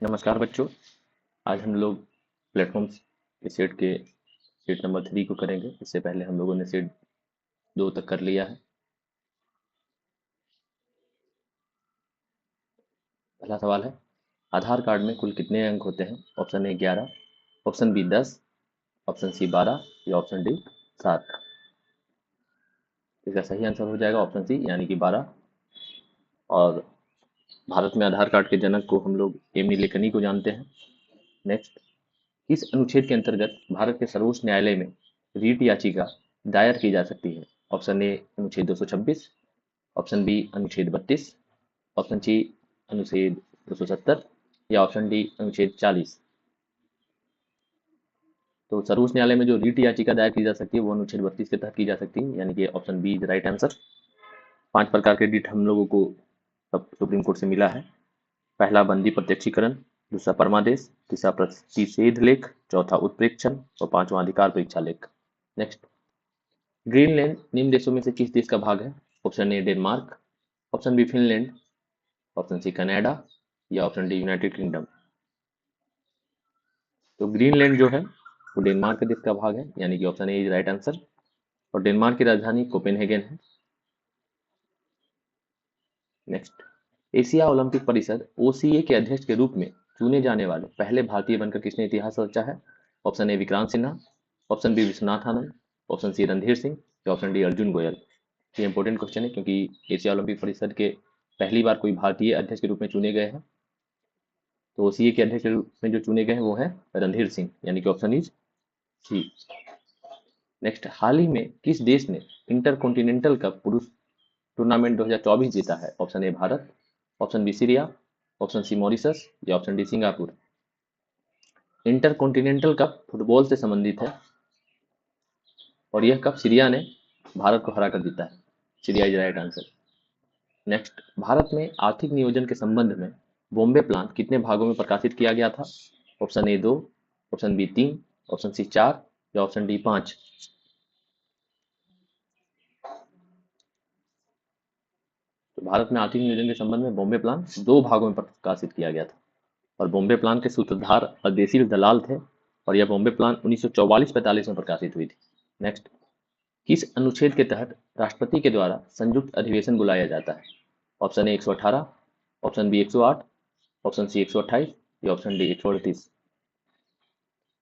नमस्कार बच्चों। आज हम लोग प्लेटफॉर्म्स के सेट नंबर 3 को करेंगे। इससे पहले हम लोगों ने सेट 2 तक कर लिया है। पहला सवाल है, आधार कार्ड में कुल कितने अंक होते हैं? Option A 11, option B 10, option C 12 या ऑप्शन डी 7। इसका सही आंसर हो जाएगा ऑप्शन सी यानी कि 12। और भारत में आधार कार्ड के जनक को हम लोग एम नीलेकनी को जानते हैं। नेक्स्ट, किस अनुच्छेद के अंतर्गत भारत के सर्वोच्च न्यायालय में रीट याचिका दायर की जा सकती है? ऑप्शन ए अनुच्छेद 226, ऑप्शन बी अनुच्छेद 32, ऑप्शन सी अनुच्छेद 270 या ऑप्शन डी अनुच्छेद 40। तो सर्वोच्च न्यायालय में जो रीट याचिका दायर की जा सकती है वो अनुच्छेद 32 के तहत की जा सकती है, यानी कि option B is right answer. 5 प्रकार के रीट हम लोगों को सब सुप्रीम कोर्ट से मिला है। पहला बंदी प्रत्यक्षीकरण, दूसरा परमादेश, तीसरा प्रतिषेध लेख, चौथा उत्प्रेक्षण और पांचवा अधिकार परीक्षा लेख। नेक्स्ट, ग्रीनलैंड निम्न देशों में से किस देश का भाग है? Option A Denmark, option B Finland, option C Canada या ऑप्शन डी यूनाइटेड किंगडम। तो ग्रीनलैंड जो है वो डेनमार्क के देश का भाग है, यानी कि option A is right answer. और डेनमार्क की राजधानी कोपेनहेगन है। नेक्स्ट, एशिया ओलंपिक परिषद ओसीए के अध्यक्ष के रूप में चुने जाने वाले पहले भारतीय बनकर किसने इतिहास रचा है? Option A Vikrant Sinha, option B Vishwanath Anand, option C Randhir Singh या ऑप्शन डी अर्जुन गोयल। ये इंपॉर्टेंट क्वेश्चन है क्योंकि एशिया ओलंपिक परिषद के पहली बार कोई भारतीय अध्यक्ष के रूप में चुने गए हैं। तो ओसीए के अध्यक्ष के रूप में जो चुने गए हैं वो है रणधीर सिंह, यानी कि ऑप्शन इज सी। नेक्स्ट, हाल ही में किस देश ने इंटरकॉन्टिनेंटल कप पुरुष टूर्नामेंट 2024 जीता है? Option A Bharat, option B Syria, option C Mauritius या option D Singapore. Intercontinental cup football से संबंधित है और यह कप सीरिया ने भारत को हराकर जीता है। Syria is right answer. Next, Bharat में आर्थिक नियोजन के संबंध में बॉम्बे प्लान कितने भागों में प्रकाशित किया गया था? Option A 2, option B 3, option C 4 या ऑप्शन डी 5। तो भारत में आर्थिक नियोजन के संबंध में बॉम्बे प्लान 2 भागों में प्रकाशित किया गया था और बॉम्बे प्लान के सूत्रधार अदेशील दलाल थे और यह बॉम्बे प्लान 1944-45 में प्रकाशित हुई थी। नेक्स्ट, किस अनुच्छेद के तहत राष्ट्रपति के द्वारा संयुक्त अधिवेशन बुलाया जाता है? Option A 118, option B 108, option C 128 या ऑप्शन डी 138।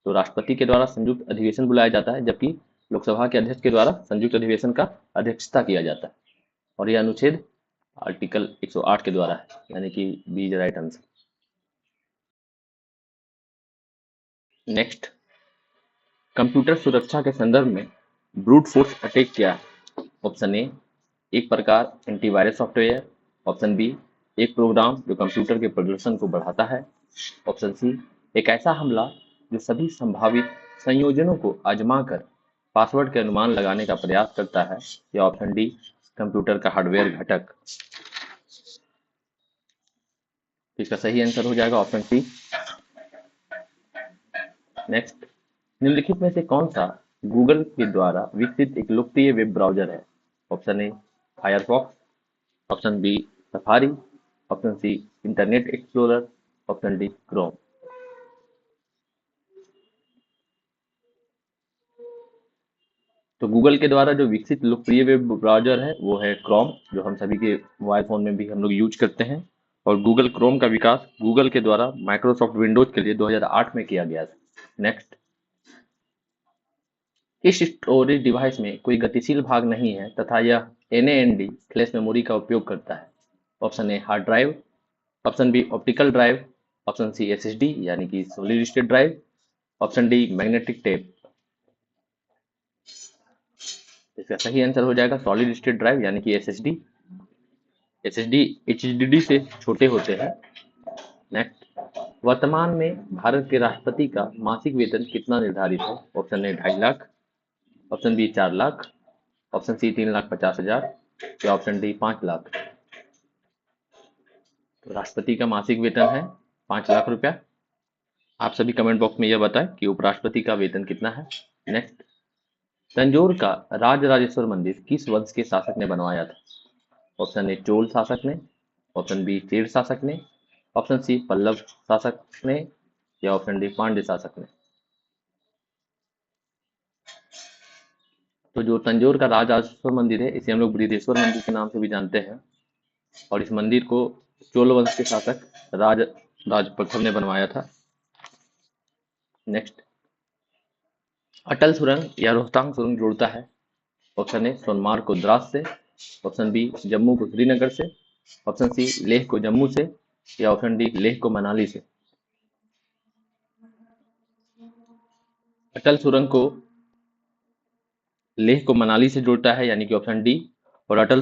तो राष्ट्रपति के द्वारा संयुक्त अधिवेशन बुलाया जाता है जबकि लोकसभा के अध्यक्ष के द्वारा संयुक्त अधिवेशन का अध्यक्षता किया जाता है और यह अनुच्छेद आर्टिकल 108 के द्वारा है, यानी कि B is right answer. Next, computer सुरक्षा के संदर्भ में ब्रूट फोर्स अटैक क्या है? ऑप्शन ए एक प्रकार एंटीवायरस सॉफ्टवेयर, ऑप्शन बी एक प्रोग्राम जो कंप्यूटर के प्रदर्शन को बढ़ाता है, ऑप्शन सी एक ऐसा हमला जो सभी संभावित संयोजनों को आजमा कर पासवर्ड के अनुमान लगाने का प्रयास करता है, या ऑप्शन डी कंप्यूटर का हार्डवेयर घटक। इसका सही आंसर हो जाएगा ऑप्शन सी। नेक्स्ट, निम्नलिखित में से कौन सा गूगल के द्वारा विकसित एक लोकप्रिय वेब ब्राउजर है? Option A Firefox, option B Safari, option C Internet Explorer, option D Chrome. तो गूगल के द्वारा जो विकसित लोकप्रिय वेब ब्राउजर है वो है क्रोम, जो हम सभी के मोबाइल फोन में भी हम लोग यूज करते हैं। और गूगल क्रोम का विकास गूगल के द्वारा माइक्रोसॉफ्ट विंडोज के लिए 2008 में किया गया था। नेक्स्ट, इस स्टोरेज डिवाइस में कोई गतिशील भाग नहीं है तथा यह NAND फ्लैश मेमोरी का उपयोग करता है। Option A hard drive, option B optical drive, option C SSD यानी कि solid state drive, option D magnetic tape. इसका सही आंसर हो जाएगा सॉलिड स्टेट ड्राइव यानी कि SSD। SSD HDD से छोटे होते हैं। नेक्स्ट, वर्तमान में भारत के राष्ट्रपति का मासिक वेतन कितना निर्धारित है? Option A 2.5 lakh, option B 4 lakh, option C 3,50,000 या ऑप्शन डी 5 लाख। तो राष्ट्रपति का मासिक वेतन है 5 लाख रुपया। आप सभी कमेंट बॉक्स में यह बताएं कि उपराष्ट्रपति का वेतन कितना है। नेक्स्ट, तंजौर का राजराजेश्वर मंदिर किस वंश के शासक ने बनवाया था? ऑप्शन ए चोल शासक ने, ऑप्शन बी चेर शासक ने, ऑप्शन सी पल्लव शासक ने, या ऑप्शन डी पांड्य शासक ने। तो जो तंजौर का राजराजेश्वर मंदिर है, इसे हम लोग बृहदेश्वर मंदिर के नाम से भी जानते हैं, और इस मंदिर को चोल वंश के शासक राज प्रथम ने बनवाया था। नेक्स्ट, अटल सुरंग या रोहतांग सुरंग जोड़ता है। ऑप्शन ए सोनमार्ग को द्रास से, ऑप्शन बी जम्मू को श्रीनगर से, ऑप्शन सी लेह को जम्मू से, या ऑप्शन डी लेह को मनाली से। अटल सुरंग को लेह को मनाली से जोड़ता है, यानी कि ऑप्शन डी। और अटल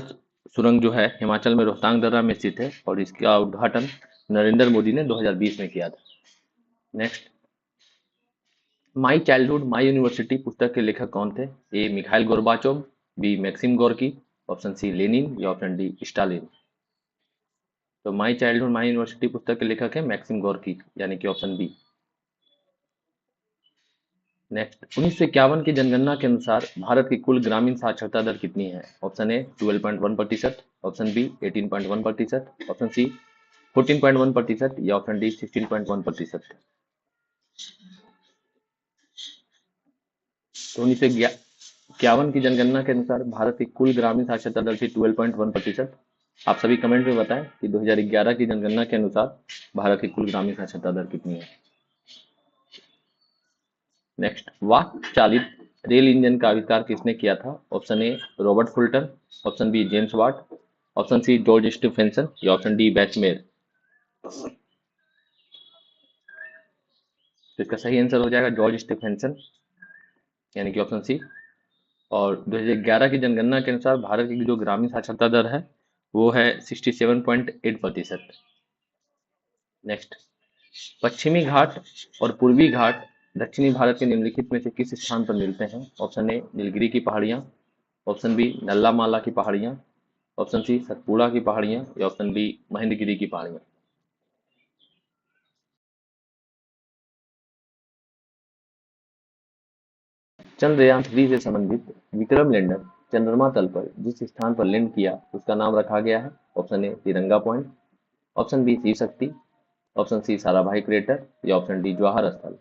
सुरंग जो है हिमाचल में रोहतांग दर्रा में स्थित है, और इसका उद्घाटन नरेंद्र मोदी ने 2020 में किया था। Next, my childhood my university पुस्तक के लेखक कौन थे? A Mikhail Gorbachev, B Maxim Gorky, option C Lenin, या ऑप्शन डी स्टालिन। तो माई चाइल्डहुड माई यूनिवर्सिटी पुस्तक के लेखक है मैक्सिम गोर्की, यानी कि ऑप्शन बी। नेक्स्ट, 1951 की जनगणना के अनुसार भारत की कुल ग्रामीण साक्षरता दर कितनी है? Option A 12.1%, option B 18.1%, option C 14.1%, या ऑप्शन डी 16.1%। तो 1951 की जनगणना के अनुसार भारत की कुल ग्रामीण साक्षरता दर थी 12.1%। आप सभी कमेंट में बताएं कि 2011 की जनगणना के अनुसार भारत की कुल ग्रामीण साक्षरता दर कितनी है। नेक्स्ट, वाष्प चालित रेल इंजन का आविष्कार किसने किया था? Option A Robert Fulton, option B James Watt, option C George Stephenson, या ऑप्शन डी बैचमेर। तो इसका सही आंसर हो जाएगा जॉर्ज स्टीफेंसन, यानी कि ऑप्शन सी। और 2011 की जनगणना के अनुसार भारत की जो ग्रामीण साक्षरता दर है वो है 67.8%। नेक्स्ट, पश्चिमी घाट और पूर्वी घाट दक्षिणी भारत के निम्नलिखित में से किस स्थान पर मिलते हैं? ऑप्शन ए नीलगिरी की पहाड़ियां, ऑप्शन बी नल्ला माला की पहाड़ियां, ऑप्शन सी सतपुड़ा की पहाड़ियां, या ऑप्शन डी महेंद्रगिरी की पहाड़ियां। चंद्रयान 3 से संबंधित विक्रम लैंडर चंद्रमा तल पर जिस स्थान पर लैंड किया उसका नाम रखा गया है। ऑप्शन ए तिरंगा point, option B Shiv Shakti, option C Sarabhai crater, या ऑप्शन डी जवाहर स्थल।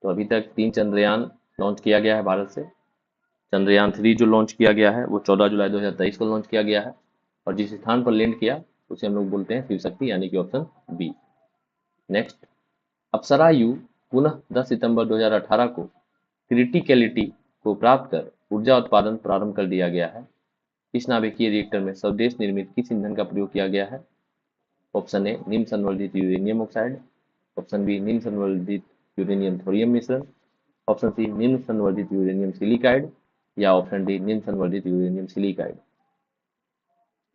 तो अभी तक 3 चंद्रयान लॉन्च किया गया है भारत से। चंद्रयान 3 जो लॉन्च किया गया है वो 14 जुलाई 2023 को लॉन्च किया गया है, और जिस स्थान पर लैंड किया उसे हम लोग बोलते हैं शिव शक्ति, यानी कि option B. Next, Apsara U पुनः 10 सितंबर 2018 को क्रिटिकलिटी को प्राप्त कर ऊर्जा उत्पादन प्रारंभ कर दिया गया है। इस नाभिकीय रिएक्टर में स्वदेश निर्मित किस ईंधन का प्रयोग किया गया है? ऑप्शन ए निम्न संवर्धित यूरेनियम ऑक्साइड, ऑप्शन बी निम्न संवर्धित यूरेनियम थोरियम मिश्रण, ऑप्शन सी निम्न संवर्धित यूरेनियम सिलिकाइड, या ऑप्शन डी निम्न संवर्धित यूरेनियम सिलिकाइड।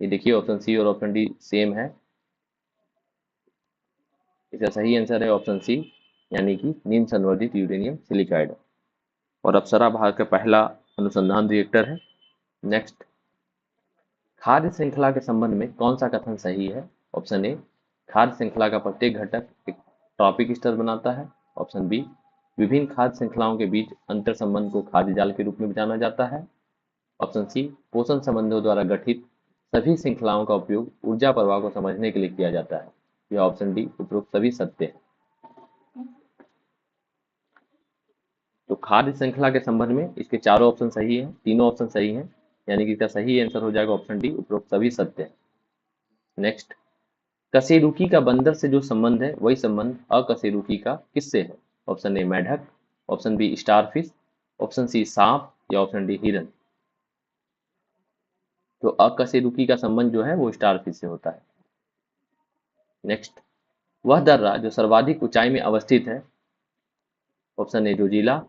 ये देखिए ऑप्शन सी और ऑप्शन डी सेम है। इसका सही आंसर है ऑप्शन सी, यानी कि निम्न संवर्धित यूरेनियम सिलिकाइड। और अप्सरा भारत का पहला अनुसंधान रिएक्टर है। नेक्स्ट, खाद्य श्रृंखला के संबंध में कौन सा कथन सही है? ऑप्शन ए खाद्य श्रृंखला का प्रत्येक घटक एक ट्रॉपिक स्तर बनाता है, ऑप्शन बी विभिन्न खाद्य श्रृंखलाओं के बीच अंतर संबंध को खाद्य जाल के रूप में जाना जाता है, ऑप्शन सी पोषण संबंधों द्वारा गठित सभी श्रृंखलाओं का उपयोग ऊर्जा प्रवाह को समझने के लिए किया जाता है, या ऑप्शन डी उपरोक्त सभी सत्य है। तो खाद्य श्रृंखला के संबंध में इसके चारों ऑप्शन सही हैं, तीनों ऑप्शन सही हैं, यानी कि इसका सही आंसर हो जाएगा ऑप्शन डी उपरोक्त सभी सत्य है। नेक्स्ट, कशेरुकी का बंदर से जो संबंध है वही संबंध अकशेरुकी का किससे है? ऑप्शन ए मेढक, option B starfish, option C सांप, या ऑप्शन डी हिरन। तो अकशेरुकी का संबंध जो है वो स्टारफिश से होता है। नेक्स्ट, वह दर्रा जो सर्वाधिक ऊंचाई में अवस्थित है। Option A Zojila,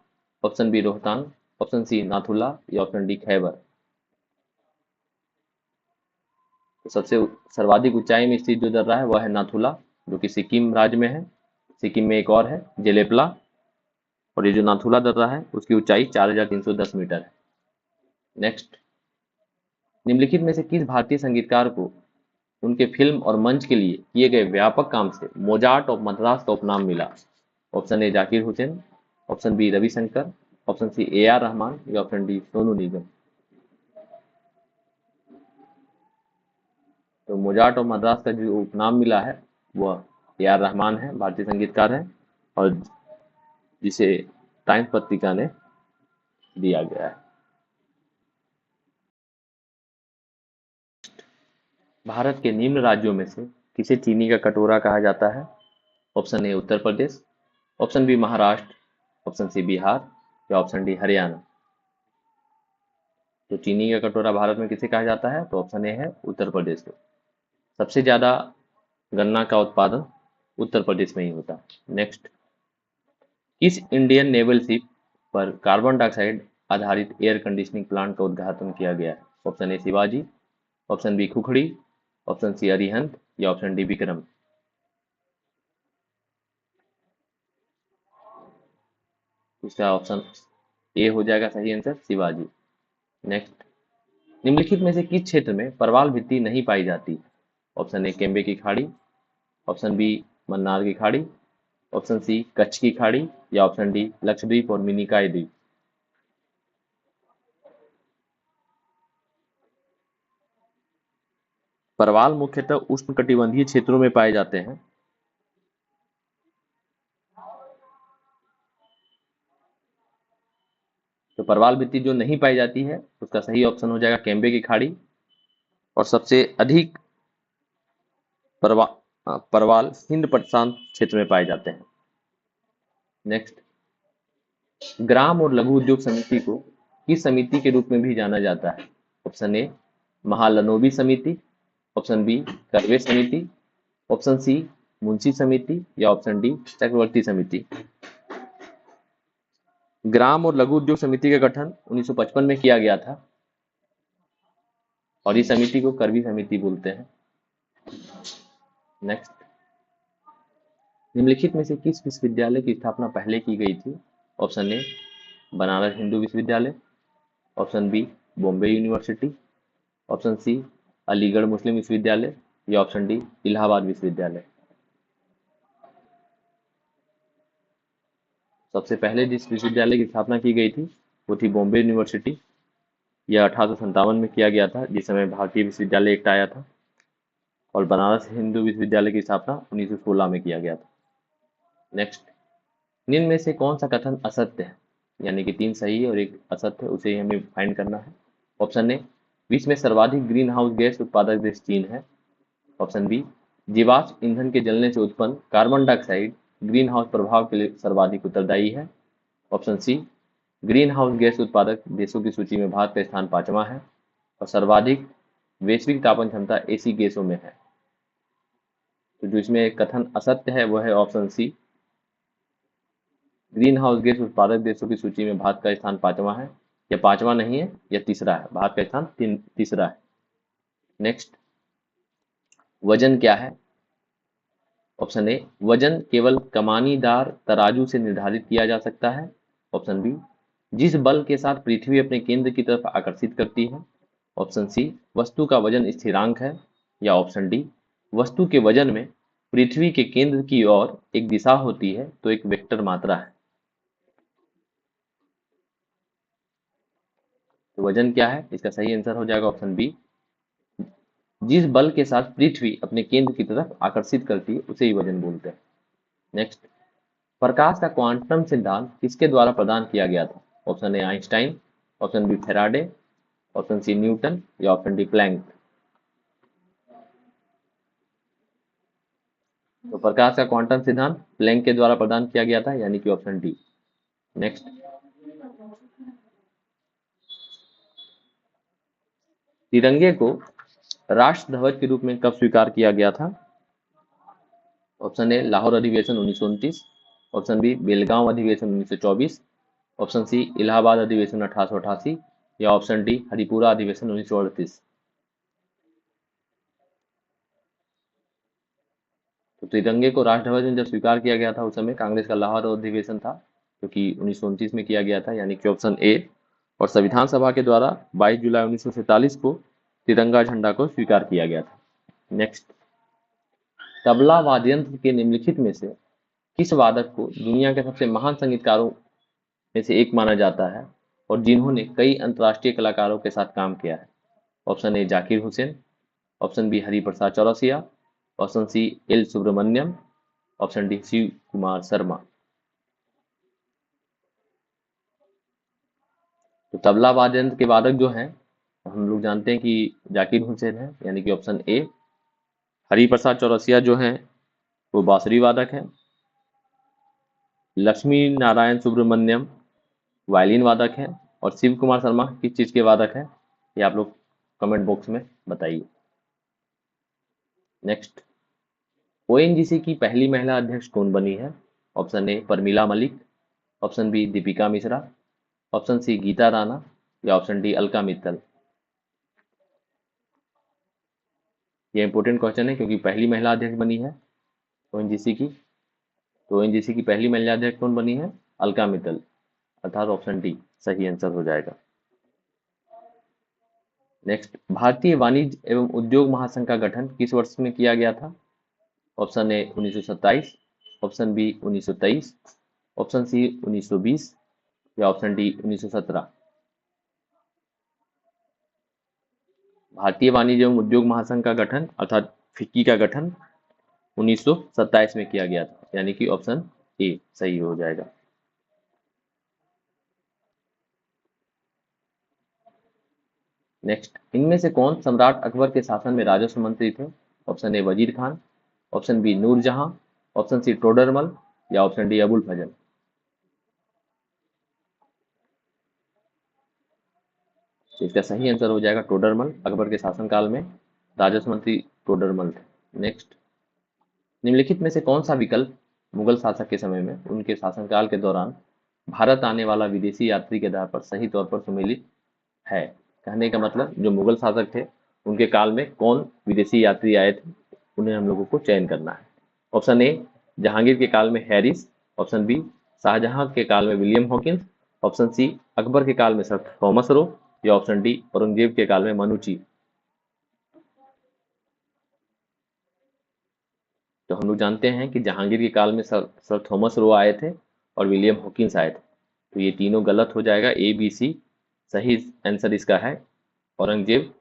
option B Rohtang, option C Nathula, या ऑप्शन डी खैबर। तो सबसे सर्वाधिक ऊंचाई में स्थित जो दर्रा है वह है नाथुला, जो कि सिक्किम राज्य में है। सिक्किम में एक और है जेलेपला, और ये जो नाथुला दर्रा है उसकी ऊंचाई 4310 मीटर है। नेक्स्ट, निम्नलिखित में से किस भारतीय संगीतकार को उनके फिल्म और मंच के लिए किए गए व्यापक काम से मोजार्ट ऑफ मद्रास का उपनाम मिला? Option A Zakir Hussain, option B Ravishankar, option C A R Rahman, या ऑप्शन डी सोनू निगम। तो मोजार्ट ऑफ मद्रास का जो उपनाम मिला है वह ए आर रहमान है, भारतीय संगीतकार है, और जिसे टाइम्स पत्रिका ने दिया गया है। भारत के निम्न राज्यों में से किसे चीनी का कटोरा कहा जाता है? Option A Uttar Pradesh, option B Maharashtra, option C Bihar या ऑप्शन डी हरियाणा। तो चीनी का कटोरा भारत में किसे कहा जाता है? तो ऑप्शन ए है उत्तर प्रदेश को। सबसे ज्यादा गन्ना का उत्पादन उत्तर प्रदेश में ही होता है। नेक्स्ट, किस इंडियन नेवल शिप पर कार्बन डाइऑक्साइड आधारित एयर कंडीशनिंग प्लांट का उद्घाटन किया गया है? Option A Shivaji, option B Khukri, option C Arihant या ऑप्शन डी विक्रम। इसका ऑप्शन ए हो जाएगा सही आंसर, शिवाजी। नेक्स्ट, निम्नलिखित में से किस क्षेत्र में परवाल भित्ति नहीं पाई जाती? ऑप्शन ए केम्बे की खाड़ी, ऑप्शन बी मन्नार की खाड़ी, ऑप्शन सी कच्छ की खाड़ी या ऑप्शन डी लक्षद्वीप और मिनिकॉय द्वीप। परवाल मुख्यतः उष्णकटिबंधीय क्षेत्रों में पाए जाते हैं। तो परवाल भित्ति जो नहीं पाई जाती है उसका सही ऑप्शन हो जाएगा केम्बे की खाड़ी, और सबसे अधिक परवाल हिंद प्रशांत क्षेत्र में पाए जाते हैं। नेक्स्ट, ग्राम और लघु उद्योग समिति को किस समिति के रूप में भी जाना जाता है? ऑप्शन ए महालनोबी समिति, ऑप्शन बी करवे समिति, ऑप्शन सी मुंशी समिति या ऑप्शन डी चक्रवर्ती समिति। ग्राम और लघु उद्योग समिति का गठन 1955 में किया गया था और इस समिति को करवी समिति बोलते हैं। नेक्स्ट, निम्नलिखित में से किस विश्वविद्यालय की स्थापना पहले की गई थी? ऑप्शन ए बनारस हिंदू विश्वविद्यालय, option B Bombay university, option C Aligarh Muslim विश्वविद्यालय या ऑप्शन डी इलाहाबाद विश्वविद्यालय। सबसे पहले जिस विश्वविद्यालय की स्थापना की गई थी वो थी बॉम्बे यूनिवर्सिटी। यह 1857 में किया गया था, जिस समय भारतीय विश्वविद्यालय एक्ट आया था, और बनारस हिंदू विश्वविद्यालय की स्थापना 1916 में किया गया था। नेक्स्ट, निम्न में से कौन सा कथन असत्य है? यानी कि 3 सही और 1 असत्य है, उसे हमें फाइंड करना है। ऑप्शन ए विश्व में सर्वाधिक ग्रीन हाउस गैस उत्पादक देश चीन है। ऑप्शन बी जीवाश्म ईंधन के जलने से उत्पन्न कार्बन डाइऑक्साइड ग्रीन हाउस प्रभाव के लिए सर्वाधिक उत्तरदायी है। Option C green house gas उत्पादक देशों की सूची में भारत का स्थान 5वां है और सर्वाधिक वैश्विक तापन क्षमता ऐसी गैसों में है। तो जो इसमें कथन असत्य है वह है option C, green house gas उत्पादक देशों की सूची में भारत का स्थान 5वां है। या 5वां नहीं है, यह तीसरा है, भारत का स्थान तीसरा है। नेक्स्ट, वजन क्या है? ऑप्शन ए वजन केवल कमानीदार तराजू से निर्धारित किया जा सकता है। ऑप्शन बी जिस बल के साथ पृथ्वी अपने केंद्र की तरफ आकर्षित करती है। ऑप्शन सी वस्तु का वजन स्थिरांक है। या ऑप्शन डी वस्तु के वजन में पृथ्वी के केंद्र की ओर एक दिशा होती है तो एक वेक्टर मात्रा है। तो वजन क्या है? इसका सही आंसर हो जाएगा ऑप्शन बी, जिस बल के साथ पृथ्वी अपने केंद्र की तरफ आकर्षित करती है उसे ही वजन बोलते हैं। नेक्स्ट, प्रकाश का क्वांटम सिद्धांत किसके द्वारा प्रदान किया गया था? Option A Einstein, option B Faraday, option C Newton या ऑप्शन डी प्लैंक। तो प्रकाश का क्वांटम सिद्धांत प्लैंक के द्वारा प्रदान किया गया था, यानी कि ऑप्शन डी। नेक्स्ट, तिरंगे को राष्ट्र ध्वज के रूप में कब स्वीकार किया गया था? ऑप्शन ए लाहौर अधिवेशन 1929, ऑप्शन बी बेलगांव अधिवेशन 1924, ऑप्शन सी इलाहाबाद अधिवेशन 1888 या ऑप्शन डी हरिपुरा अधिवेशन 1938। तो तिरंगे को राष्ट्र ध्वज में जब स्वीकार किया गया था उस समय कांग्रेस का लाहौर अधिवेशन था, जो कि 1929 में किया गया था, यानी कि ऑप्शन ए। और संविधान सभा के द्वारा 22 जुलाई 1947 को तिरंगा झंडा को स्वीकार किया गया था। नेक्स्ट, तबला वाद्ययंत्र के निम्नलिखित में से किस वादक को दुनिया के सबसे महान संगीतकारों में से एक माना जाता है और जिन्होंने कई अंतर्राष्ट्रीय कलाकारों के साथ काम किया है? Option A Zakir Hussain, option B Hariprasad Chaurasia, option C L Subramaniam, option D Shiv Kumar Sharma. तो तबला वादन के वादक जो हैं हम लोग जानते हैं कि जाकिर हुसैन है, यानी कि ऑप्शन ए। हरिप्रसाद चौरसिया जो हैं वो बांसुरी वादक हैं। लक्ष्मी नारायण सुब्रमण्यम वायलिन वादक हैं। और शिव कुमार शर्मा किस चीज के वादक हैं, ये आप लोग कमेंट बॉक्स में बताइए। नेक्स्ट, ओएनजीसी की पहली महिला अध्यक्ष कौन बनी है? Option A Parmila Malik, option B Deepika Mishra, option C Geeta Rana, या ऑप्शन डी अलका मित्तल। ये इंपॉर्टेंट क्वेश्चन है क्योंकि पहली महिला अध्यक्ष बनी है ओएनजीसी की। तो ओएनजीसी की पहली महिला अध्यक्ष कौन बनी है? अलका मित्तल, अर्थात ऑप्शन डी सही आंसर हो जाएगा। नेक्स्ट, भारतीय वाणिज्य एवं उद्योग महासंघ का गठन किस वर्ष में किया गया था? Option A 1927, option B 1923, option C 1920, या ऑप्शन डी 1917। भारतीय वाणिज्य एवं उद्योग महासंघ का गठन अर्थात फिक्की का गठन 1927 में किया गया था, यानी कि ऑप्शन ए सही हो जाएगा। नेक्स्ट, इनमें से कौन सम्राट अकबर के शासन में राजस्व मंत्री थे? Option A Wazir Khan, option B Noorjahan, option C Todarmal, या ऑप्शन डी अबुल फजल। इसका सही आंसर हो जाएगा टोडरमल। अकबर के शासनकाल में राजस्व मंत्री टोडरमल थे। नेक्स्ट, निम्नलिखित में से कौन सा विकल्प मुगल शासक के समय में उनके शासनकाल के दौरान भारत आने वाला विदेशी यात्री के आधार पर सही तौर पर सुमेलित है? कहने का मतलब जो मुगल शासक थे उनके काल में कौन विदेशी यात्री आए थे, उन्हें हम लोगों को चयन करना है। ऑप्शन ए जहांगीर के काल में हैरिस, ऑप्शन बी शाहजहां के काल में William Hawkins, option C Akbar के काल में सर थॉमस रो, या ऑप्शन डी औरंगजेब के काल में मनुची। तो हम लोग जानते हैं कि जहांगीर के काल में सर थॉमस रो आए थे और विलियम हॉकिंस आए थे। तो ये तीनों गलत हो जाएगा, ए बी सी। सही आंसर इसका है औरंगजेब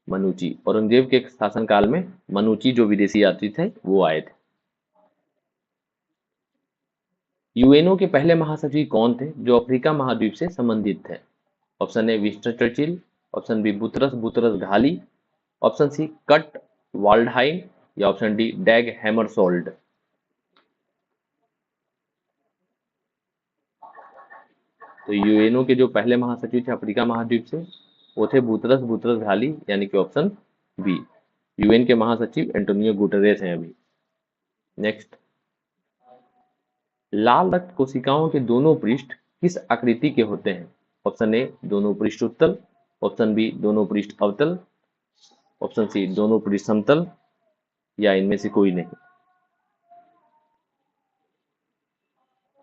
मनुची। औरंगजेब के शासनकाल में मनुची जो विदेशी यात्री थे वो आए थे। यूएनओ के पहले महासचिव कौन थे जो अफ्रीका महाद्वीप से संबंधित थे? Option A Winston Churchill, option B Boutros Boutros Ghali, option C Kurt Waldheim, या ऑप्शन डी डैग हैमरसोल्ड। तो यूएनओ के जो पहले महासचिव थे अफ्रीका महाद्वीप से वो थे बुतरस बुतरस घाली, यानी कि ऑप्शन बी। यूएन के महासचिव एंटोनियो गुटेरेस हैं अभी। नेक्स्ट, लाल रक्त कोशिकाओं के दोनों पृष्ठ किस आकृति के होते हैं? ऑप्शन ए दोनों पृष्ठ उत्तल, ऑप्शन बी दोनों पृष्ठ अवतल, ऑप्शन सी दोनों पृष्ठ समतल, या इनमें से कोई नहीं।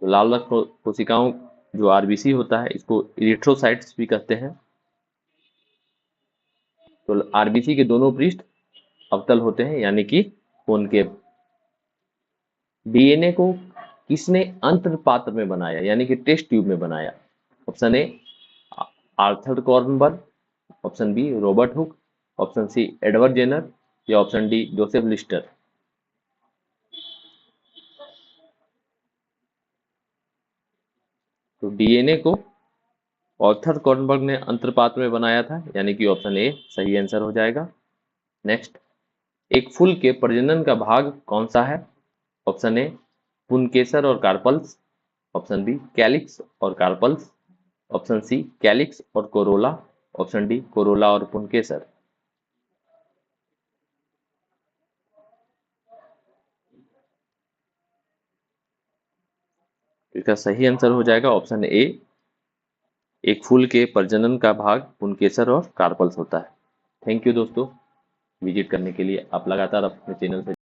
तो लाल रक्त कोशिकाओं जो आरबीसी होता है इसको इरिथ्रोसाइट्स भी कहते हैं। तो आरबीसी के दोनों पृष्ठ अवतल होते हैं, यानी कि कॉनकेव। डीएनए को किसने अंतरपात्र में बनाया, यानी कि टेस्ट ट्यूब में बनाया? Option A Arthur Kornberg, option B Robert Hooke, option C Edward Jenner, या ऑप्शन डी जोसेफ लिस्टर। तो डीएनए को आर्थर कॉर्नबर्ग ने अंतरपात्र में बनाया था, यानी कि ऑप्शन ए सही आंसर हो जाएगा। नेक्स्ट, एक फूल के प्रजनन का भाग कौन सा है? ऑप्शन ए पुंकेसर और कार्पल्स, ऑप्शन बी कैलिक्स और कार्पल्स, ऑप्शन सी कैलिक्स और कोरोला, ऑप्शन डी कोरोला और पुंकेसर। इसका सही आंसर हो जाएगा ऑप्शन ए, एक फूल के प्रजनन का भाग पुंकेसर और कार्पल्स होता है। थैंक यू दोस्तों विजिट करने के लिए। आप लगातार अपने चैनल से